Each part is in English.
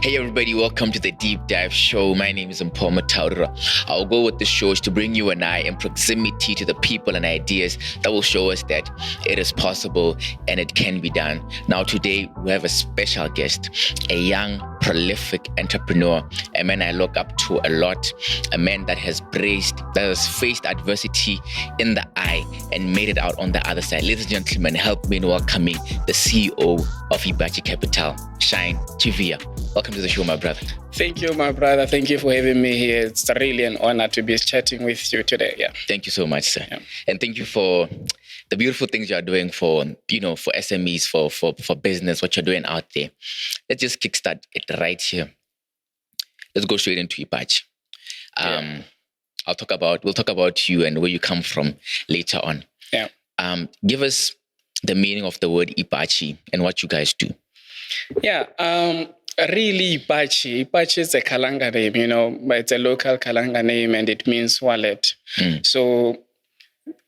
Hey everybody, welcome to the Deep Dive Show. My name is Mpho. Our goal with this show is to bring you and I in proximity to the people and ideas that will show us that it is possible and it can be done. Now today we have a special guest, a young, prolific entrepreneur, a man I look up to a lot, a man that has faced adversity in the eye and made it out on the other side. Ladies and gentlemen, help me in welcoming the CEO of Ipachi Capital, Chivia. Welcome to the show, my brother. Thank you, my brother. Thank you for having me here. It's really an honor to be chatting with you today. Yeah. Thank you so much, sir. Yeah. And thank you for the beautiful things you are doing for SMEs, for business, what you're doing out there. Let's just kickstart it right here. Let's go straight into Ipachi. We'll talk about you and where you come from later on. Yeah. Give us the meaning of the word Ipachi and what you guys do. Yeah. Really, Ipachi is a Kalanga name, but it's a local Kalanga name and it means wallet. So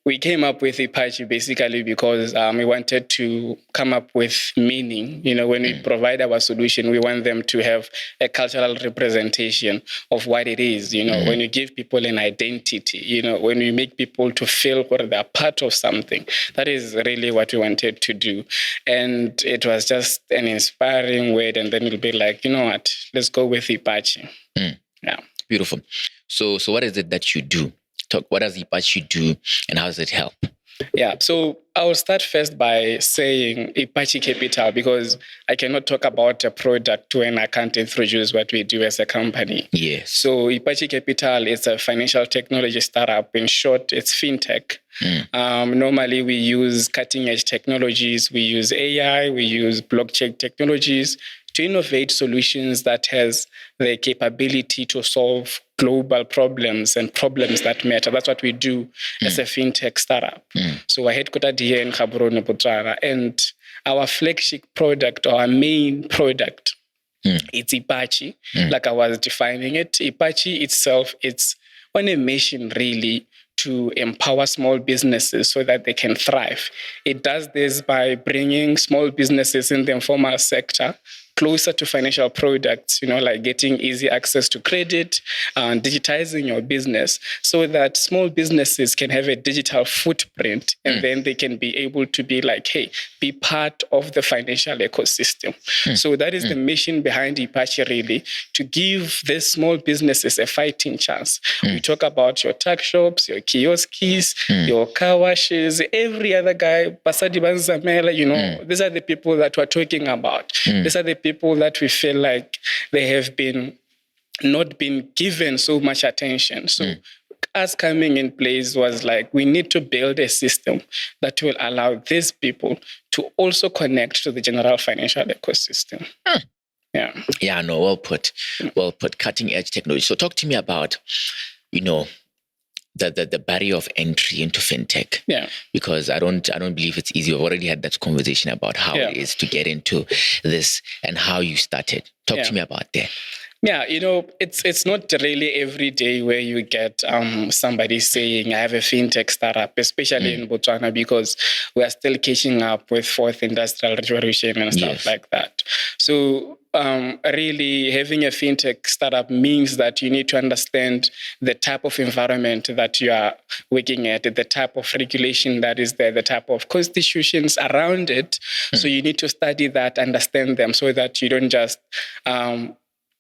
we came up with Ipachi basically because we wanted to come up with meaning. When we provide our solution, we want them to have a cultural representation of what it is. When you give people an identity, when you make people to feel where they're part of something, that is really what we wanted to do. And it was just an inspiring word. And then we'll be like, you know what, let's go with Ipachi. Yeah. Beautiful. So what is it that you do? What does Ipachi do and how does it help? Yeah, so I'll start first by saying Ipachi Capital because I cannot talk about a product when I can't introduce what we do as a company. Yes. So Ipachi Capital is a financial technology startup. In short, it's fintech. Normally, we use cutting-edge technologies. We use AI. We use blockchain technologies to innovate solutions that has the capability to solve global problems and problems that matter. That's what we do as a fintech startup. So we're headquartered here in Gaborone, Botswana, and our flagship product, or our main product, it's Ipachi, like I was defining it. Ipachi itself, it's on a mission really to empower small businesses so that they can thrive. It does this by bringing small businesses in the informal sector closer to financial products, like getting easy access to credit and digitizing your business so that small businesses can have a digital footprint and then they can be able to be like, hey, be part of the financial ecosystem. So that is the mission behind Ipachi really, to give these small businesses a fighting chance. We talk about your tuck shops, your kiosks, your car washes, every other guy, Pasadi Banzamela, these are the people that we're talking about. These are the people that we feel like they have not been given so much attention. So us coming in place was like, we need to build a system that will allow these people to also connect to the general financial ecosystem. Yeah, no, well put. Cutting edge technology. So talk to me about, the barrier of entry into fintech. Yeah. Because I don't believe it's easy. We've already had that conversation about how it is to get into this and how you started. Talk to me about that. Yeah, it's not really every day where you get somebody saying, I have a fintech startup, especially in Botswana, because we are still catching up with fourth industrial revolution and stuff like that. So really having a fintech startup means that you need to understand the type of environment that you are working at, the type of regulation that is there, the type of constitutions around it. So you need to study that, understand them so that you don't just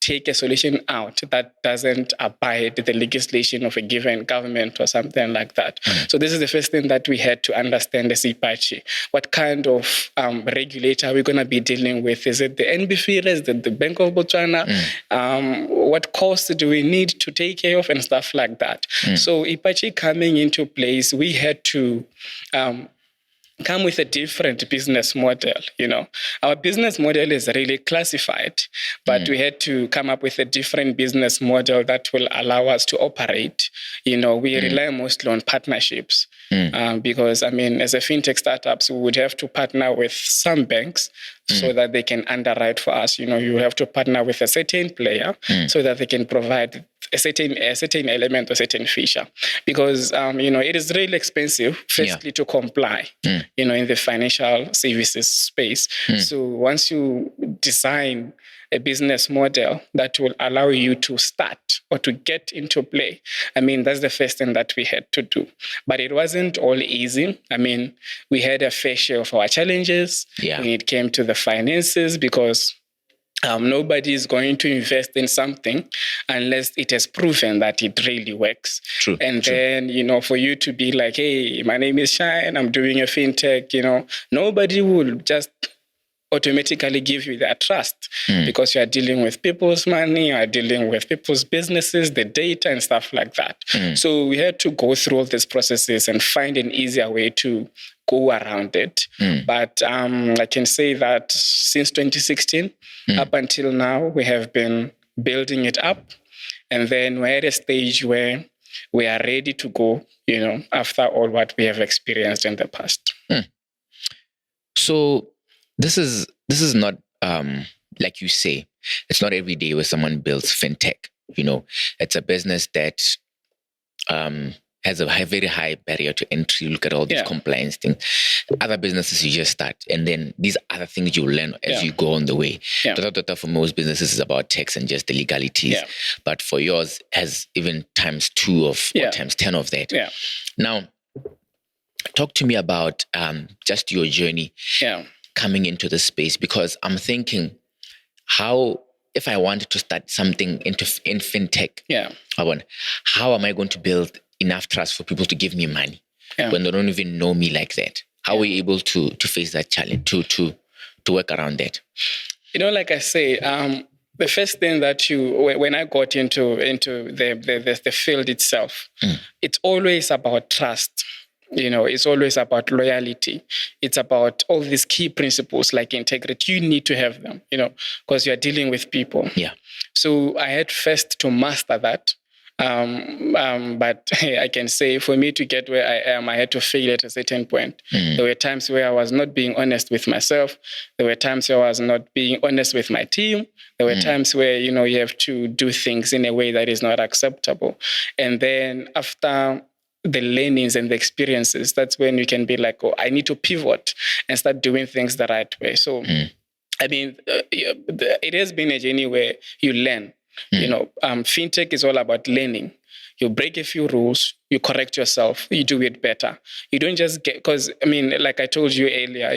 take a solution out that doesn't abide the legislation of a given government or something like that. So this is the first thing that we had to understand as Ipachi. What kind of regulator are we going to be dealing with? Is it the NBFI? Is it the Bank of Botswana? What costs do we need to take care of and stuff like that? So Ipachi coming into place, we had to come with a different business model. Our business model is really classified, but we had to come up with a different business model that will allow us to operate. We rely mostly on partnerships because, as a fintech startups, we would have to partner with some banks so that they can underwrite for us. You have to partner with a certain player so that they can provide a certain element or certain feature, because it is really expensive firstly to comply in the financial services space. So once you design a business model that will allow you to start or to get into play. I mean, that's the first thing that we had to do. But it wasn't all easy. I mean, we had a fair share of our challenges when it came to the finances, because nobody is going to invest in something unless it has proven that it really works. True. Then, for you to be like, hey, my name is Shine, I'm doing a fintech, nobody will just automatically give you that trust because you are dealing with people's money, you are dealing with people's businesses, the data and stuff like that. So we had to go through all these processes and find an easier way to go around it. But I can say that since 2016 up until now, we have been building it up. And then we're at a stage where we are ready to go, after all what we have experienced in the past. So this is not, like you say, it's not every day where someone builds fintech. It's a business that has a very high barrier to entry. Look at all these compliance things. Other businesses you just start, and then these other things you learn as you go on the way. For most businesses, is about tax and just the legalities. But for yours, has even times 2 or times 10 of that. Now, talk to me about just your journey coming into the space, because I'm thinking, if I wanted to start something in fintech, how am I going to build enough trust for people to give me money when they don't even know me like that? How are we able to face that challenge, to work around that? Like I say, the first thing that when I got into the field itself, it's always about trust. It's always about loyalty. It's about all these key principles like integrity. You need to have them, because you're dealing with people. So I had first to master that. But I can say for me to get where I am, I had to fail at a certain point. There were times where I was not being honest with myself. There were times where I was not being honest with my team. There were times where, you have to do things in a way that is not acceptable. And then after the learnings and the experiences, that's when you can be like, oh, I need to pivot and start doing things the right way. So, I mean, it has been a journey where you learn. Fintech is all about learning. You break a few rules, you correct yourself, you do it better. You don't just because, like I told you earlier,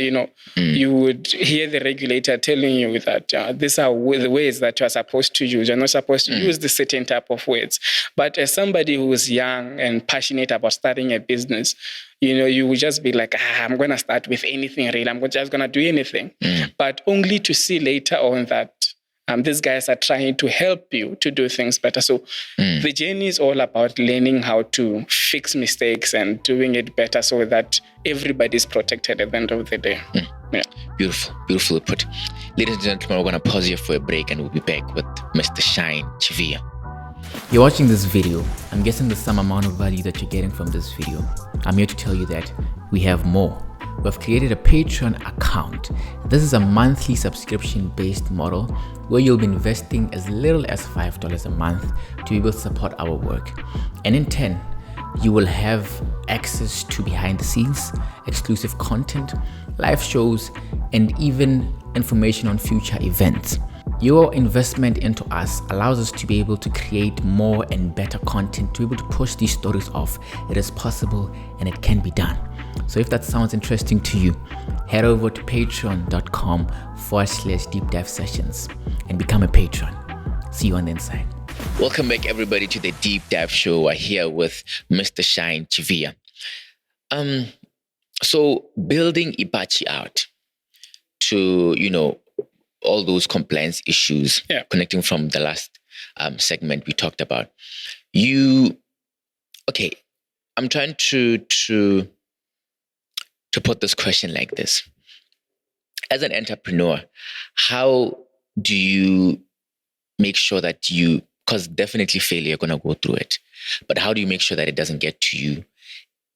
you would hear the regulator telling you that these are the ways that you are supposed to use. You're not supposed to use this certain type of words. But as somebody who is young and passionate about starting a business, you would just be like, I'm going to start with anything real. I'm just going to do anything. But only to see later on that these guys are trying to help you to do things better. So the journey is all about learning how to fix mistakes and doing it better so that everybody's protected at the end of the day. Beautiful put. Ladies and gentlemen, we're going to pause here for a break and we'll be back with Mr. Shine Chivia. You're watching this video. I'm guessing there's some amount of value that you're getting from this video. I'm here to tell you that we have more. We've created a Patreon account. This is a monthly subscription-based model where you'll be investing as little as $5 a month to be able to support our work. And in turn, you will have access to behind the scenes, exclusive content, live shows, and even information on future events. Your investment into us allows us to be able to create more and better content, to be able to push these stories off. It is possible and it can be done. So if that sounds interesting to you, head over to patreon.com/deep dive sessions and become a patron. See you on the inside. Welcome back, everybody, to the Deep Dive Show. We're here with Mr. Shine Chivia. So building Ipachi out to, all those compliance issues, connecting from the last segment we talked about. I'm trying to put this question like this. As an entrepreneur, how do you make sure that because definitely failure, you're going to go through it, but how do you make sure that it doesn't get to you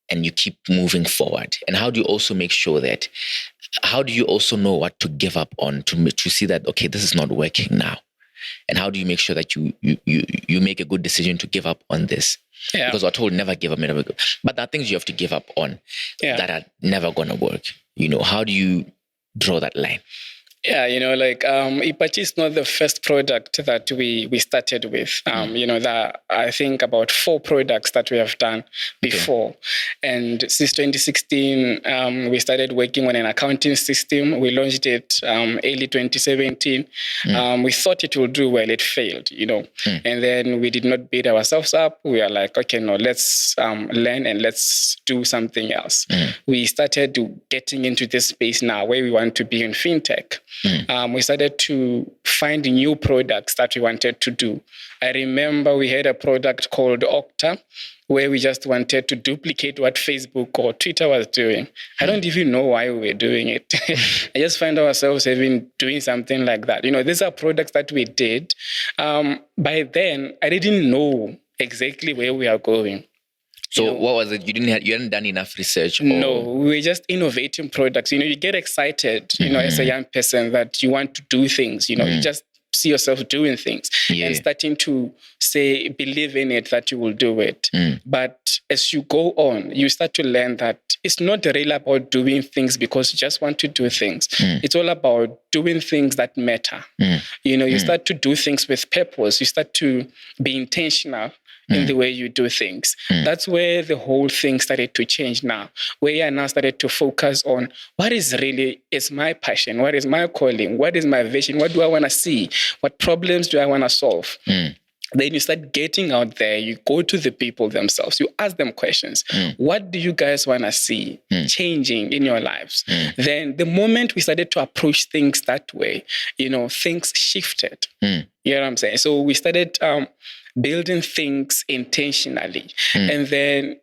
and you keep moving forward? And how do you also make sure that, how do you also know what to give up on to see that, okay, this is not working now? And how do you make sure that you make a good decision to give up on this? Because we're told never give up, never give up. But there are things you have to give up on that are never going to work. How do you draw that line? Yeah, Ipachi is not the first product that we started with. That I think about 4 products that we have done before. Okay. And since 2016, we started working on an accounting system. We launched it early 2017. We thought it would do well. It failed, and then we did not beat ourselves up. We are like, okay, no, let's learn and let's do something else. We started getting into this space now where we want to be in fintech. We started to find new products that we wanted to do. I remember we had a product called Okta, where we just wanted to duplicate what Facebook or Twitter was doing. I don't even know why we were doing it. I just find ourselves doing something like that. These are products that we did. By then, I didn't know exactly where we are going. So what was it? You hadn't done enough research? No, we were just innovating products. You get excited, as a young person that you want to do things. You just see yourself doing things and starting to believe in it, that you will do it. But as you go on, you start to learn that it's not really about doing things because you just want to do things. It's all about doing things that matter. You start to do things with purpose. You start to be intentional in the way you do things. That's where the whole thing started to change now, where I now started to focus on what is my passion, what is my calling, what is my vision, what do I want to see, what problems do I want to solve. Then you start getting out there, you go to the people themselves, you ask them questions. What do you guys want to see changing in your lives? Then the moment we started to approach things that way, things shifted. You know what I'm saying? So we started building things intentionally. And then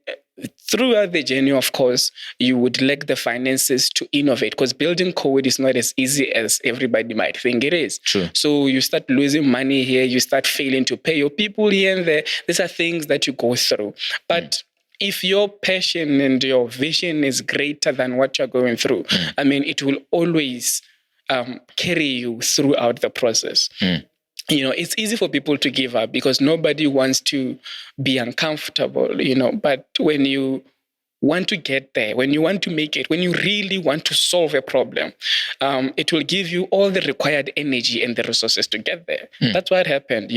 throughout the journey, of course, you would lack the finances to innovate because building code is not as easy as everybody might think it is. True. So you start losing money here, you start failing to pay your people here and there. These are things that you go through. But if your passion and your vision is greater than what you're going through, it will always carry you throughout the process. It's easy for people to give up because nobody wants to be uncomfortable, but when you want to get there, when you want to make it, when you really want to solve a problem, it will give you all the required energy and the resources to get there. That's what happened.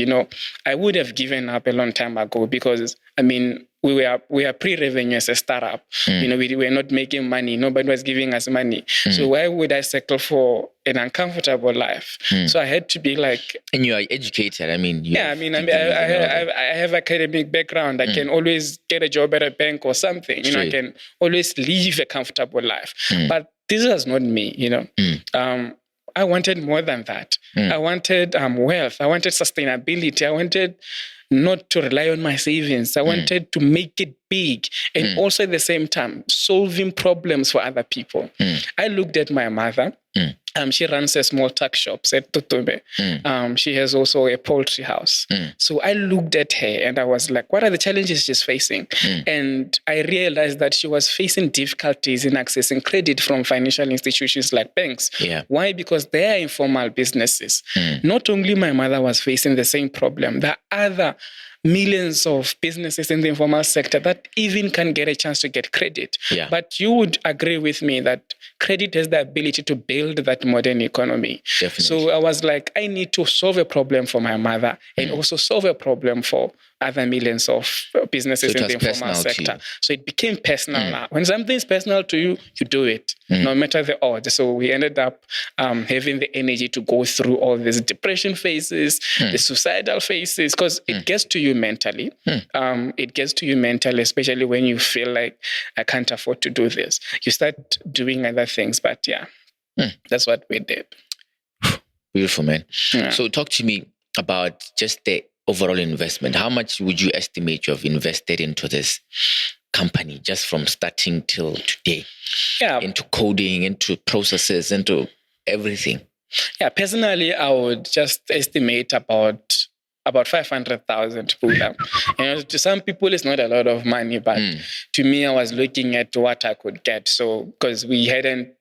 I would have given up a long time ago because, we were pre-revenue as a startup. We were not making money. Nobody was giving us money. So why would I settle for an uncomfortable life? So I had to be like... And you are educated. I have academic background. I can always get a job at a bank or something. I can always live a comfortable life. But this was not me, I wanted more than that. I wanted wealth. I wanted sustainability. I wanted not to rely on my savings. I wanted to make it big and also at the same time solving problems for other people. I looked at my mother. She runs a small tuck shop at Totobe. She has also a poultry house. So I looked at her and I was like, what are the challenges she's facing? And I realized that she was facing difficulties in accessing credit from financial institutions like banks. Why? Because they are informal businesses. Not only my mother was facing the same problem, there are other millions of businesses in the informal sector that even can get a chance to get credit. But you would agree with me that credit has the ability to build that modern economy. Definitely. So I was like, I need to solve a problem for my mother and also solve a problem for other millions of businesses in the informal sector. So it became personal now. When something is personal to you, you do it, no matter the odds. So we ended up having the energy to go through all these depression phases, the suicidal phases, because it gets to you mentally. It gets to you mentally, especially when you feel like, I can't afford to do this. You start doing other things, but that's what we did. Beautiful, man. So talk to me about just the overall investment. How much would you estimate you have invested into this company just from starting till today? Into coding, into processes, into everything. Personally, I would just estimate about about 500,000 pull up. To some people, it's not a lot of money, but to me, I was looking at what I could get. So, because we hadn't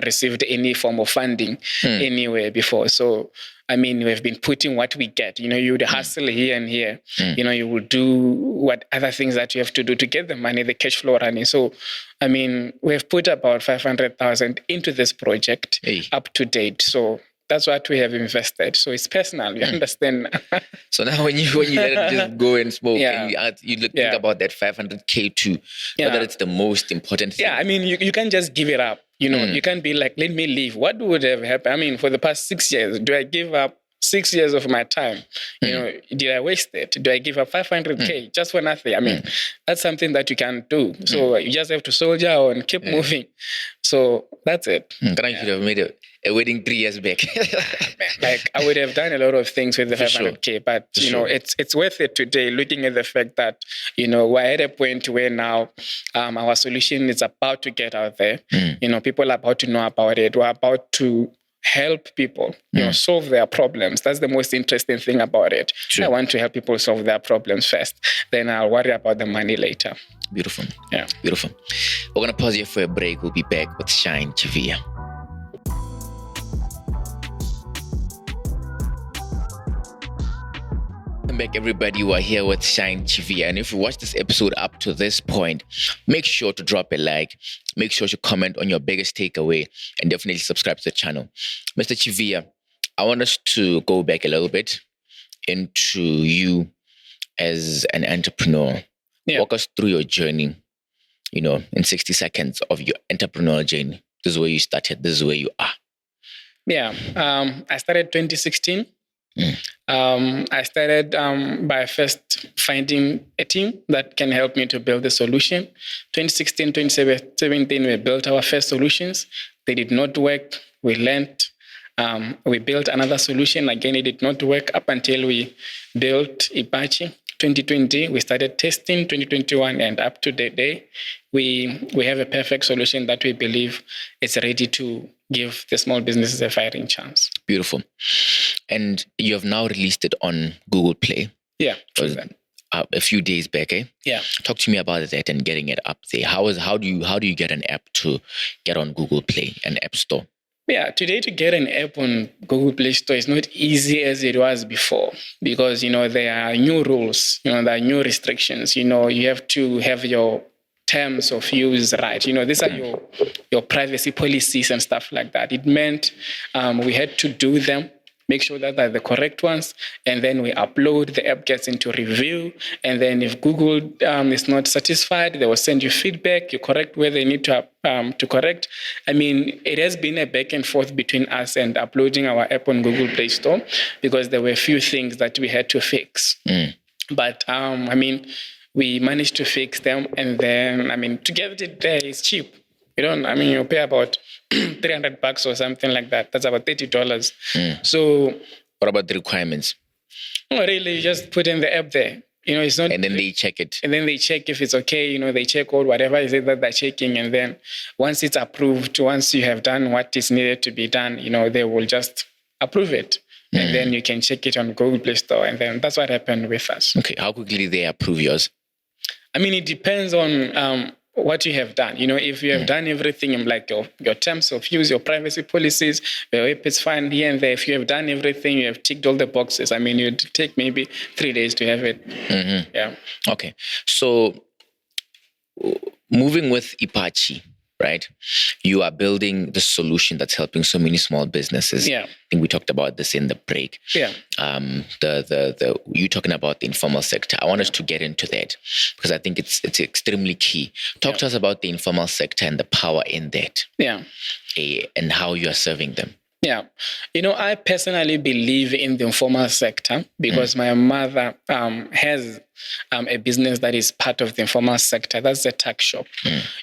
received any form of funding anywhere before. So, I mean, we've been putting what we get. You would hustle here and here. You would do what other things that you have to do to get the money, the cash flow running. So, I mean, we've put about 500,000 into this project up to date. So that's what we have invested. So it's personal, you understand? So now when you let it just go and smoke, and you think about that 500K too, whether it's the most important thing. Yeah, I mean, you can't just give it up. You can't be like, let me leave. What would have happened? I mean, for the past 6 years, do I give up 6 years of my time? Did I waste it? Do I give up 500K just for nothing? I mean, that's something that you can't do. So you just have to soldier on, keep moving. So that's it. You should have made a wedding 3 years back. Like, I would have done a lot of things with the 500K, but it's worth it today, looking at the fact that, we're at a point where now our solution is about to get out there. People are about to know about it. We're about to help people, solve their problems. That's the most interesting thing about it. I want to help people solve their problems first. Then I'll worry about the money later. Beautiful. Yeah. Beautiful. We're going to pause here for a break. We'll be back with Shine Chivia. Welcome back, everybody. We're here with Shine Chivia. And if you watch this episode up to this point, make sure to drop a like. Make sure to comment on your biggest takeaway and definitely subscribe to the channel. Mr. Chivia, I want us to go back a little bit into you as an entrepreneur. Walk us through your journey, in 60 seconds of your entrepreneurial journey. This is where you started. This is where you are. Yeah. I started 2016. I started by first finding a team that can help me to build a solution. 2016, 2017, we built our first solutions. They did not work. We learned. We built another solution. Again, it did not work up until we built Ipachi. 2020, we started testing. 2021, and up to the day, we have a perfect solution that we believe is ready to give the small businesses a fighting chance. Beautiful. And you have now released it on Google Play. Yeah. A few days back, eh? Yeah. Talk to me about that and getting it up there. How do you get an app to get on Google Play, an app store? Yeah, today to get an app on Google Play Store is not easy as it was before because, there are new rules, there are new restrictions. You have to have your terms of use right. These are your privacy policies and stuff like that. It meant we had to do them, make sure that they're the correct ones, and then we upload, the app gets into review, and then if Google is not satisfied, they will send you feedback, you correct where they need to correct. I mean, it has been a back and forth between us and uploading our app on Google Play Store because there were a few things that we had to fix. But, we managed to fix them, and then, to get it there is cheap. You pay about $300 or something like that. That's about $30. So, what about the requirements? No, really, you just put in the app there. It's not. And then they check it. And then they check if it's okay. They check all whatever is it that they're checking, and then once it's approved, once you have done what is needed to be done, they will just approve it. And then you can check it on Google Play Store, and then that's what happened with us. Okay, how quickly they approve yours? It depends on what you have done. If you have done everything like your terms of use, your privacy policies, your app is fine here and there. If you have done everything, you have ticked all the boxes. It'd take maybe 3 days to have it. Yeah. Okay. So moving with Ipachi, right? You are building the solution that's helping so many small businesses. Yeah. I think we talked about this in the break. Yeah. You talking about the informal sector. I want us to get into that because I think it's extremely key. Talk to us about the informal sector and the power in that. Yeah. And how you are serving them. Yeah. I personally believe in the informal sector because my mother has a business that is part of the informal sector. That's a tuck shop.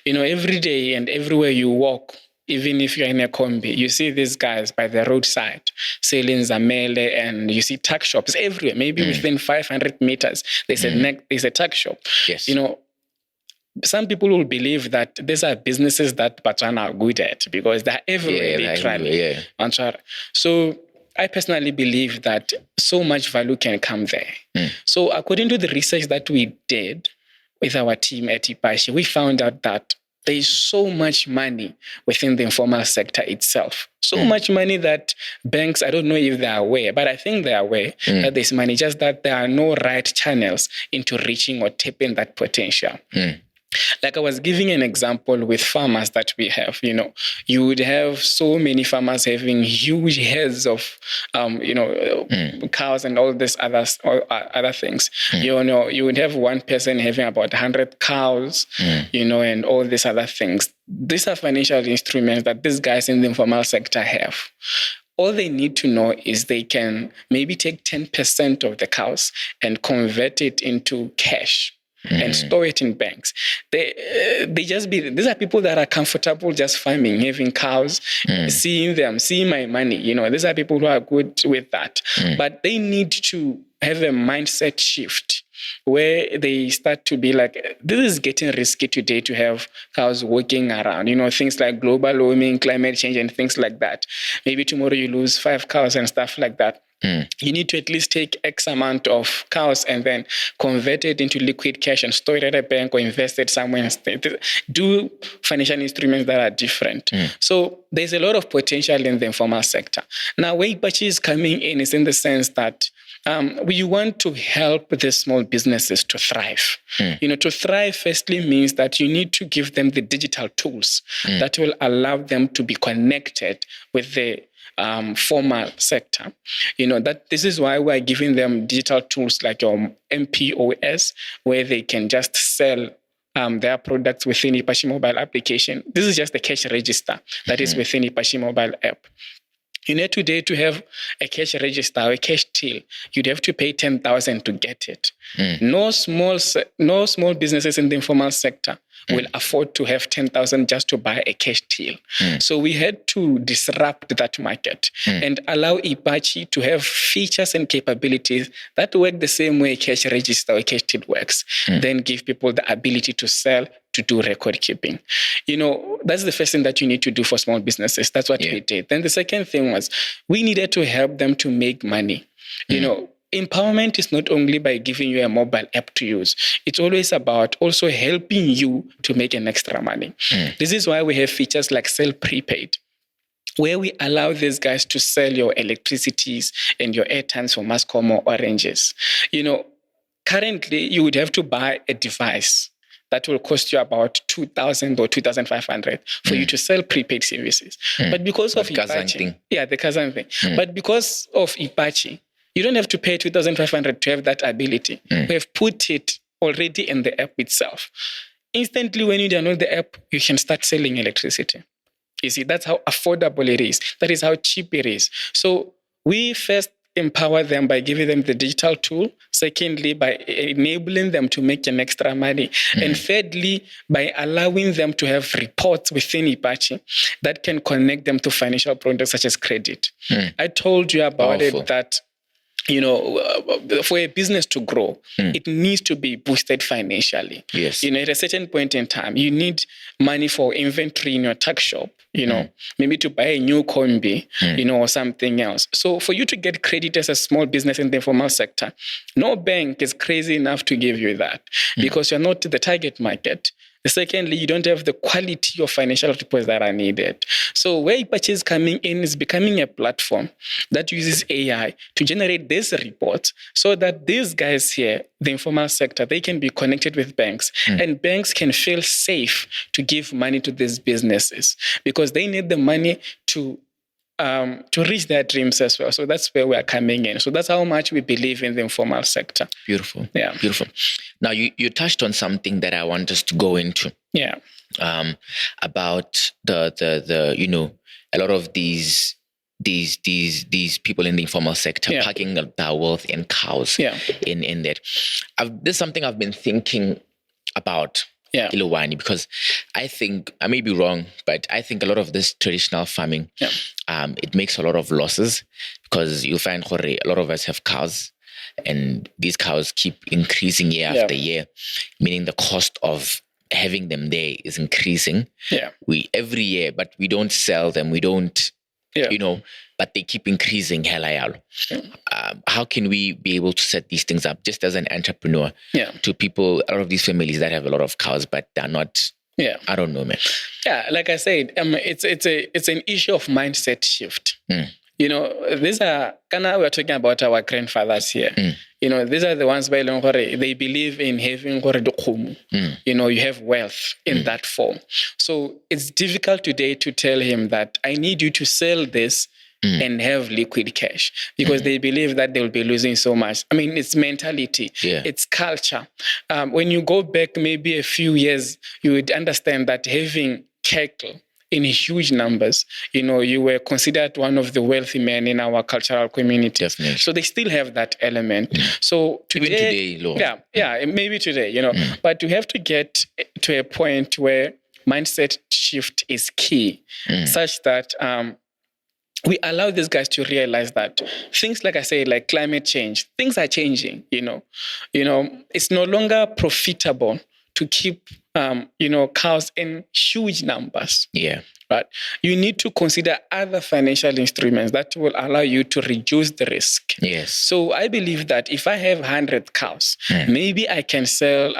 Every day and everywhere you walk, even if you're in a combi, you see these guys by the roadside selling zamele, and you see tuck shops everywhere. Maybe within 500 meters, there's a tuck shop. Yes. Some people will believe that these are businesses that Botswana are good at because they're everywhere, literally. Yeah. So I personally believe that so much value can come there. So according to the research that we did with our team at Ipachi, we found out that there is so much money within the informal sector itself. So much money that banks, I don't know if they're aware, but I think they're aware that there's money, just that there are no right channels into reaching or tapping that potential. Like I was giving an example with farmers that we have, you would have so many farmers having huge heads of, cows and all this other things. You would have one person having about 100 cows, and all these other things. These are financial instruments that these guys in the informal sector have. All they need to know is they can maybe take 10% of the cows and convert it into cash. And store it in banks. These are people that are comfortable just farming, having cows, seeing my money. These are people who are good with that. But they need to have a mindset shift where they start to be like, this is getting risky today to have cows walking around, things like global warming, climate change, and things like that. Maybe tomorrow you lose 5 cows and stuff like that. You need to at least take X amount of cows and then convert it into liquid cash and store it at a bank or invest it somewhere and do financial instruments that are different. So there's a lot of potential in the informal sector. Now, where Ipachi is coming in is in the sense that we want to help the small businesses to thrive. To thrive firstly means that you need to give them the digital tools that will allow them to be connected with the formal sector. That this is why we're giving them digital tools like your Mpho, where they can just sell their products within Ipachi mobile application. This is just the cash register that is within Ipachi mobile app. Today to have a cash register or a cash till, you'd have to pay 10,000 to get it. No small businesses in the informal sector will afford to have 10,000 just to buy a cash till. So we had to disrupt that market and allow Ipachi to have features and capabilities that work the same way a cash register or a cash till works. Then give people the ability to sell, to do record keeping. That's the first thing that you need to do for small businesses. That's what we did. Then the second thing was we needed to help them to make money. Empowerment is not only by giving you a mobile app to use. It's always about also helping you to make an extra money. This is why we have features like sell prepaid, where we allow these guys to sell your electricities and your airtimes for Mascom or Oranges. Currently, you would have to buy a device that will cost you about 2,000 or 2,500 for you to sell prepaid services. But because of Ipachi, the Kazan thing. But because of Ipachi, you don't have to pay 2,500 to have that ability. We have put it already in the app itself. Instantly, when you download the app, you can start selling electricity. You see, that's how affordable it is. That is how cheap it is. So we first empower them by giving them the digital tool. Secondly, by enabling them to make an extra money. And thirdly, by allowing them to have reports within Ipachi that can connect them to financial products such as credit. I told you about it that for a business to grow, it needs to be boosted financially. Yes. At a certain point in time, you need money for inventory in your tuck shop, maybe to buy a new combi, or something else. So for you to get credit as a small business in the informal sector, no bank is crazy enough to give you that because you're not the target market. Secondly, you don't have the quality of financial reports that are needed. So where Ipachi is coming in is becoming a platform that uses AI to generate these reports so that these guys here, the informal sector, they can be connected with banks and banks can feel safe to give money to these businesses because they need the money to reach their dreams as well. So that's where we are coming in. So that's how much we believe in the informal sector. Beautiful. Yeah. Beautiful. Now you touched on something that I want us to go into. Yeah. About the a lot of these people in the informal sector packing their wealth in cows. Yeah. In that. This is something I've been thinking about. Yeah. Ilowani, because I think, I may be wrong, but I think a lot of this traditional farming, it makes a lot of losses because you'll find a lot of us have cows and these cows keep increasing year after year, meaning the cost of having them there is increasing. Yeah. Every year, but we don't sell them. We don't but they keep increasing hela yalo. How can we be able to set these things up just as an entrepreneur to people, a lot of these families that have a lot of cows, but they're not, I don't know, man. Yeah, like I said, it's an issue of mindset shift. These are we're talking about our grandfathers here. These are the ones by they believe in having you have wealth in that form. So it's difficult today to tell him that I need you to sell this and have liquid cash, because they believe that they'll be losing so much. I mean, it's mentality, it's culture. When you go back maybe a few years, you would understand that having cattle in huge numbers, you were considered one of the wealthy men in our cultural community. Definitely. So they still have that element. So today, even today, maybe today, but we have to get to a point where mindset shift is key, such that we allow these guys to realize that things, like I say, like climate change, things are changing. It's no longer profitable to keep cows in huge numbers. Right? You need to consider other financial instruments that will allow you to reduce the risk. Yes. So I believe that if I have 100 cows, maybe I can sell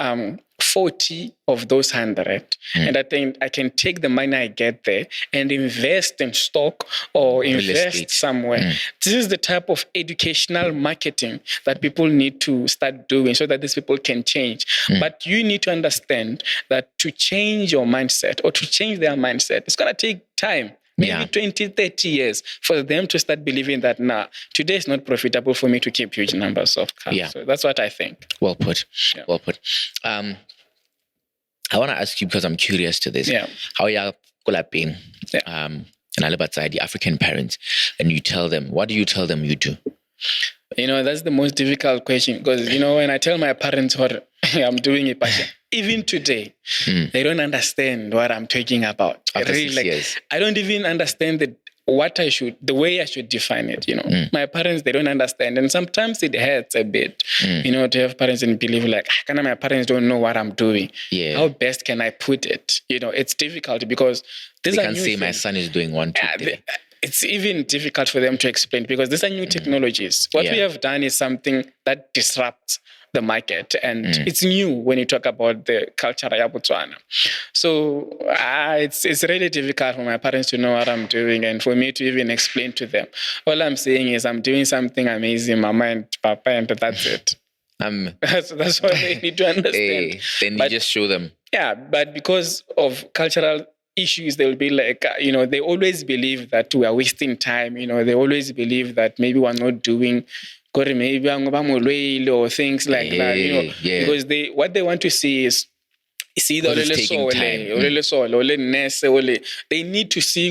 40 of those 100. And I think I can take the money I get there and invest in stock or invest somewhere. This is the type of educational marketing that people need to start doing so that these people can change. But you need to understand that to change your mindset or to change their mindset, it's going to take time. Maybe 20, 30 years for them to start believing that, today is not profitable for me to keep huge numbers of cows. So that's what I think. Well put. Well put. I want to ask you, because I'm curious to this. How you are being the African parents, and you tell them, what do you tell them you do? That's the most difficult question, because, when I tell my parents what I'm doing, Ipachi, even today, they don't understand what I'm talking about. After 6 years. I don't even understand the way I should define it. My parents, they don't understand. And sometimes it hurts a bit, to have parents and believe my parents don't know what I'm doing. How best can I put it? It's difficult because they can't say my son is doing 1, 2, 3. It's even difficult for them to explain because these are new technologies. What we have done is something that disrupts the market, and it's new when you talk about the culture of Botswana. So it's really difficult for my parents to know what I'm doing and for me to even explain to them. All I'm saying is I'm doing something amazing, Mama and Papa, and that's it. That's what they need to understand. Then you just show them. Yeah, but because of cultural issues, they will be like, they always believe that we are wasting time. They always believe that maybe we're not doing maybe or things like that, because what they want to see is they need to see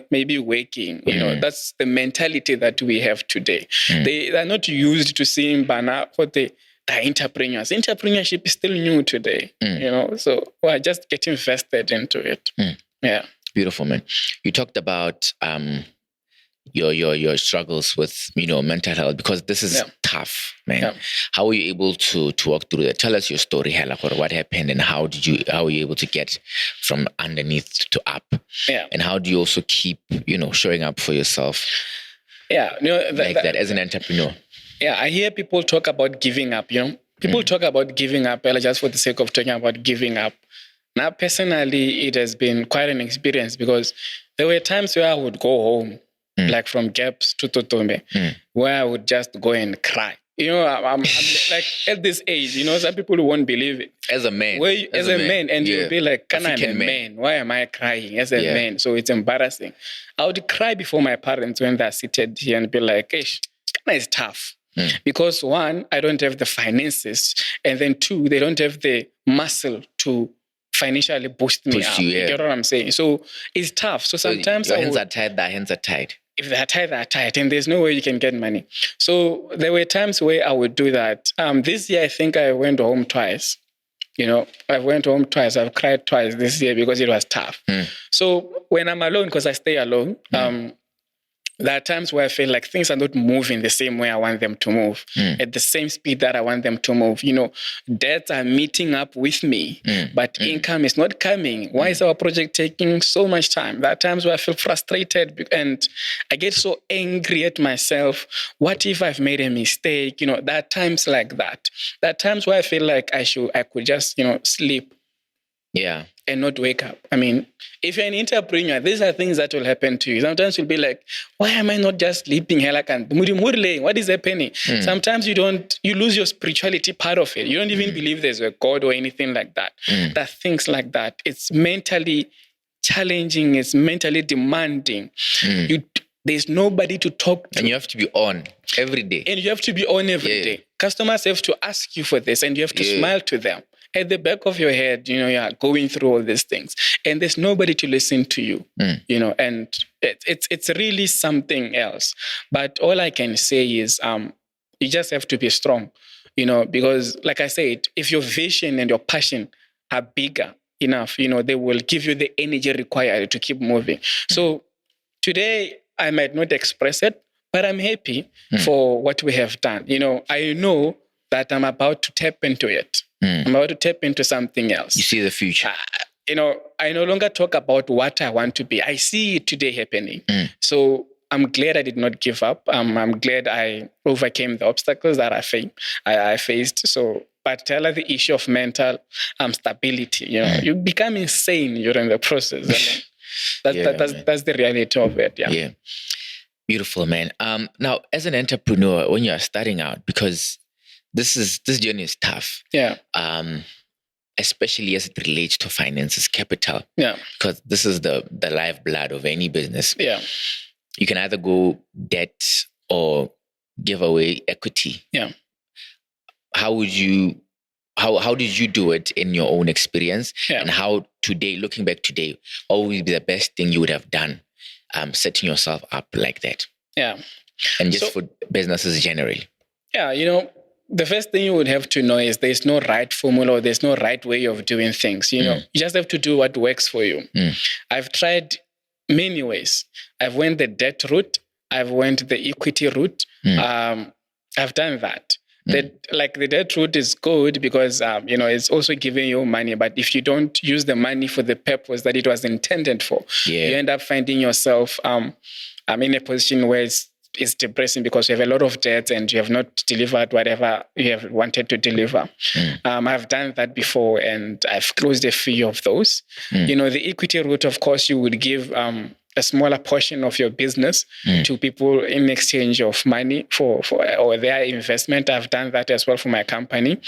maybe waking. That's the mentality that we have today. They are not used to seeing what the entrepreneurs. Entrepreneurship is still new today, so we're just getting vested into it. Beautiful, man. You talked about your struggles with mental health, because this is tough, man. How were you able to walk through that? Tell us your story, what happened, and how were you able to get from underneath to up? And how do you also keep showing up for yourself? That as an entrepreneur. I hear people talk about giving up. People talk about giving up just for the sake of talking about giving up. Now, personally, it has been quite an experience, because there were times where I would go home, like from Gaps to Totombe, where I would just go and cry. I'm like at this age, some people won't believe it. As a man. As a man, and you'll be like, I'm a man. Why am I crying as a man? So it's embarrassing. I would cry before my parents when they're seated here and be like, Kana is tough. Because 1, I don't have the finances, and then 2, they don't have the muscle to financially boost me up. You get what I'm saying? So it's tough. So sometimes your hands are tied, their hands are tied. If they're tied, and there's no way you can get money. So there were times where I would do that. This year, I think I went home twice. I went home twice. I've cried twice this year because it was tough. So when I'm alone, because I stay alone, there are times where I feel like things are not moving the same way I want them to move, at the same speed that I want them to move. Debts are meeting up with me, but income is not coming. Why is our project taking so much time? There are times where I feel frustrated and I get so angry at myself. What if I've made a mistake? There are times like that. There are times where I feel like I could just, sleep. Yeah. And not wake up. I mean, if you're an entrepreneur, these are things that will happen to you. Sometimes you'll be like, why am I not just sleeping? What is happening? Sometimes you lose your spirituality part of it. You don't even believe there's a God or anything like that. There are things like that. It's mentally challenging. It's mentally demanding. There's nobody to talk to. And you have to be on every day. Customers have to ask you for this and you have to smile to them. At the back of your head, you're going through all these things and there's nobody to listen to you, and it's really something else. But all I can say is you just have to be strong, because like I said, if your vision and your passion are bigger enough, they will give you the energy required to keep moving. So today I might not express it, but I'm happy for what we have done. I know that I'm about to tap into it. I'm about to tap into something else. You see the future. I no longer talk about what I want to be. I see it today happening. So I'm glad I did not give up. I'm glad I overcame the obstacles that I faced. So, but tell her the issue of mental stability. You become insane during the process. That's the reality of it. Yeah. Beautiful, man. Now, as an entrepreneur, when you are starting out, because this journey is tough. Yeah. Especially as it relates to finances, capital. Yeah. Because this is the lifeblood of any business. Yeah. You can either go debt or give away equity. Yeah. How did you do it in your own experience? Yeah. And how today, looking back today, what would be the best thing you would have done, setting yourself up like that? Yeah. And just for businesses generally. Yeah, the first thing you would have to know is there's no right formula or there's no right way of doing things. You just have to do what works for you. I've tried many ways. I've went the debt route. I've went the equity route. I've done that. The debt route is good because, it's also giving you money. But if you don't use the money for the purpose that it was intended for, you end up finding yourself in a position where it's depressing because you have a lot of debt and you have not delivered whatever you have wanted to deliver. I've done that before and I've closed a few of those. The equity route, of course, you would give a smaller portion of your business to people in exchange of money for or their investment. I've done that as well for my company.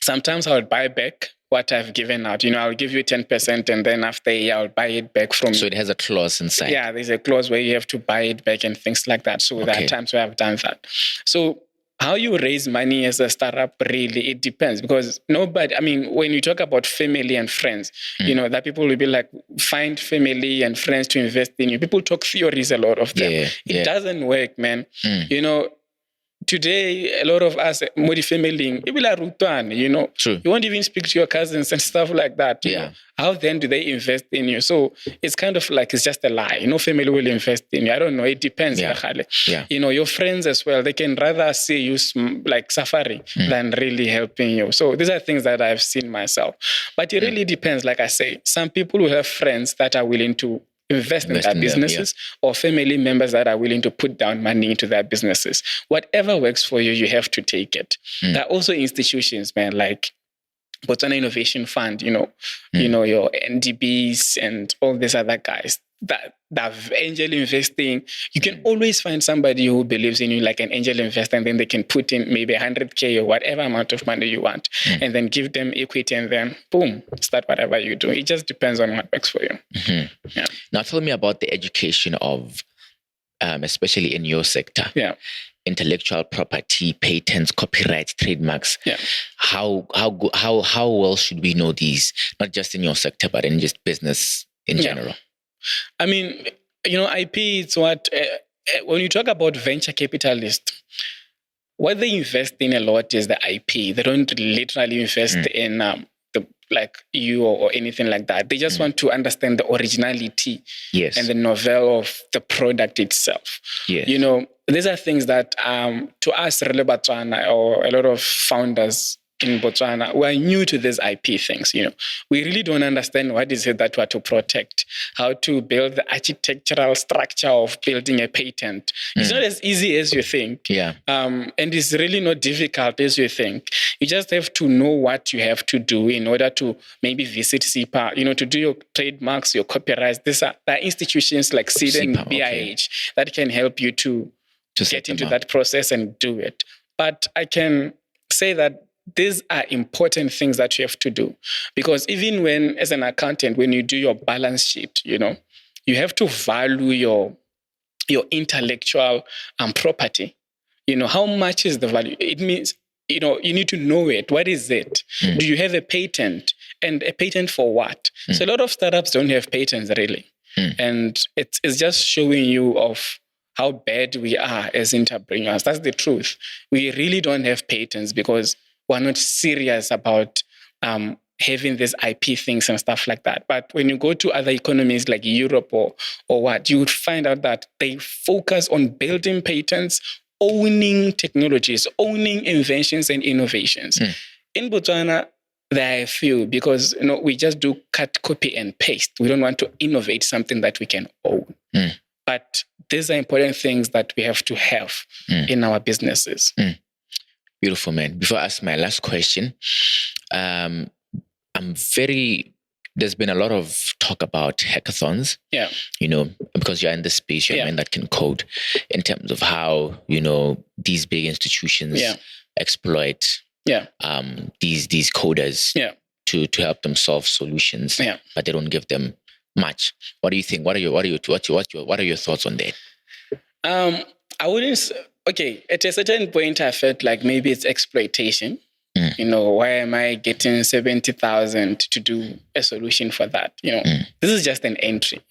Sometimes I would buy back what I've given out. I'll give you 10% and then after a year I'll buy it back from you. So it has a clause inside. Yeah, there's a clause where you have to buy it back and things like that. So there are times where I've done that. So how you raise money as a startup, really, it depends because when you talk about family and friends, that people will be like, find family and friends to invest in you. People talk theories, a lot of them. It doesn't work, man. Today, a lot of us, Modi family, people are rutan, True. You won't even speak to your cousins and stuff like that. How then do they invest in you? So it's kind of like, it's just a lie. Family will invest in you. I don't know. It depends. Your friends as well, they can rather see you like suffering than really helping you. So these are things that I've seen myself. But it really depends. Like I say, some people will have friends that are willing to invest in their businesses or family members that are willing to put down money into their businesses. Whatever works for you, you have to take it. There are also institutions, man, like Botswana Innovation Fund, your NDBs and all these other guys that have angel investing. You can always find somebody who believes in you, like an angel investor, and then they can put in maybe 100K or whatever amount of money you want, and then give them equity, and then boom, start whatever you do. It just depends on what works for you. Now, tell me about the education of, especially in your sector. Intellectual property, patents, copyrights, trademarks. How well should we know these? Not just in your sector, but in just business in general. IP, it's what, when you talk about venture capitalists, what they invest in a lot is the IP. They don't literally invest in like you or anything like that. They just want to understand the originality and the novel of the product itself. Yes. These are things that to us, really Botswana, or a lot of founders in Botswana, we are new to these IP things. We really don't understand what is it that we are to protect, how to build the architectural structure of building a patent. It's not as easy as you think. Yeah. And it's really not difficult as you think. You just have to know what you have to do in order to maybe visit SIPA, to do your trademarks, your copyrights. There are institutions like SID and BIH that can help you to get into that process and do it. But I can say that these are important things that you have to do, because even when, as an accountant, when you do your balance sheet, you have to value your intellectual property. How much is the value? It means, you need to know it. What is it? Do you have a patent? And a patent for what? So a lot of startups don't have patents, really. And it's just showing you of how bad we are as entrepreneurs. That's the truth. We really don't have patents because we're not serious about having these IP things and stuff like that. But when you go to other economies like Europe or what, you would find out that they focus on building patents, owning technologies, owning inventions and innovations. In Botswana, there are a few, because we just do cut, copy, and paste. We don't want to innovate something that we can own. But these are important things that we have to have in our businesses. Beautiful, man. Before I ask my last question, there's been a lot of talk about hackathons. Yeah. Because you're in the space, you're a man that can code, in terms of how, these big institutions exploit these coders to help them solve solutions, but they don't give them much. What do you think? What are your thoughts on that? I wouldn't. Okay, at a certain point, I felt like maybe it's exploitation. Why am I getting 70,000 to do a solution for that? This is just an entry.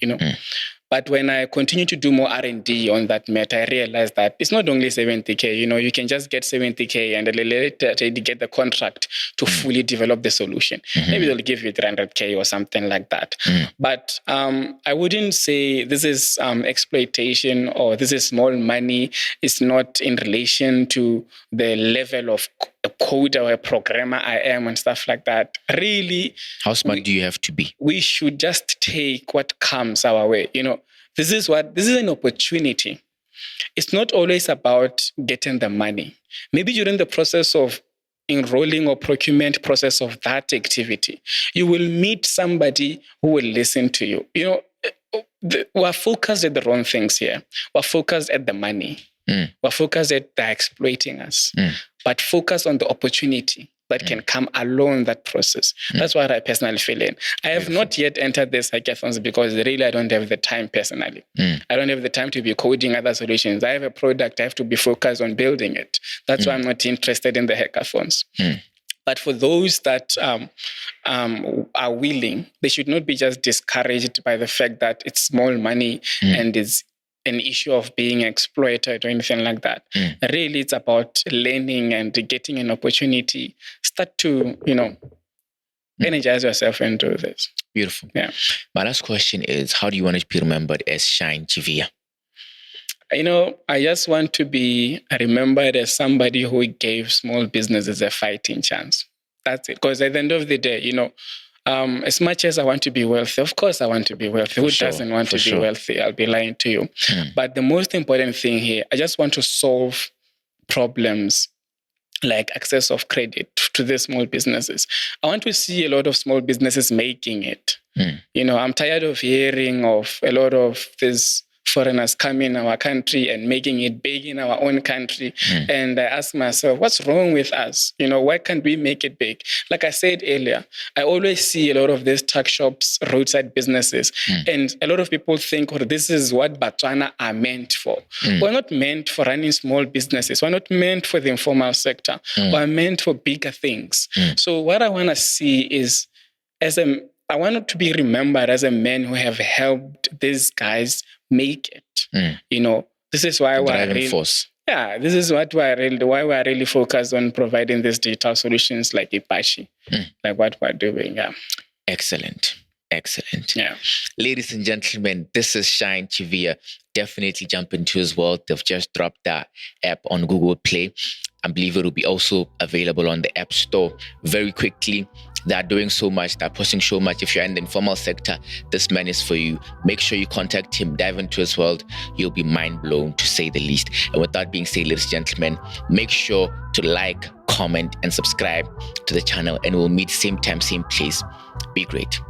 But when I continue to do more R&D on that matter, I realized that it's not only 70K. You can just get 70K and later get the contract to fully develop the solution. Maybe they'll give you 300K or something like that. But I wouldn't say this is exploitation or this is small money. It's not in relation to the level of a coder or a programmer I am and stuff like that. Really, how smart do you have to be? We should just take what comes our way. This is an opportunity. It's not always about getting the money. Maybe during the process of enrolling or procurement process of that activity, you will meet somebody who will listen to you. We're focused at the wrong things here. We're focused at the money. We're focused at they're exploiting us. But focus on the opportunity that can come along that process. That's what I personally feel in. I have not yet entered these hackathons because really I don't have the time personally. I don't have the time to be coding other solutions. I have a product, I have to be focused on building it. That's why I'm not interested in the hackathons. But for those that are willing, they should not be just discouraged by the fact that it's small money and it's an issue of being exploited or anything like that. Really, it's about learning and getting an opportunity. Start to, energize yourself and do this. Beautiful. Yeah. My last question is, how do you want to be remembered as Shine Chivia? I just want to be remembered as somebody who gave small businesses a fighting chance. That's it. Because at the end of the day, as much as I want to be wealthy, of course I want to be wealthy. Who doesn't want to be wealthy? I'll be lying to you. But the most important thing here, I just want to solve problems like access of credit to the small businesses. I want to see a lot of small businesses making it. I'm tired of hearing of a lot of these foreigners coming in our country and making it big in our own country. And I ask myself, what's wrong with us? Why can't we make it big? Like I said earlier, I always see a lot of these tuck shops, roadside businesses. And a lot of people think, this is what Botswana are meant for. We're not meant for running small businesses. We're not meant for the informal sector. We're meant for bigger things. So what I want to see is, I want to be remembered as a man who have helped these guys make it. This is why driving force. Yeah, this is why we're really focused on providing these digital solutions like Ipachi, like what we're doing. Yeah. Excellent. Excellent. Yeah. Ladies and gentlemen, this is Shine Chivia. Definitely jump into his world. They've just dropped that app on Google Play. I believe it will be also available on the App Store very quickly. They're doing so much, they're pushing so much. If you're in the informal sector, this man is for you. Make sure you contact him, dive into his world. You'll be mind blown, to say the least. And with that being said, ladies and gentlemen, make sure to like, comment, and subscribe to the channel. And we'll meet same time, same place. Be great.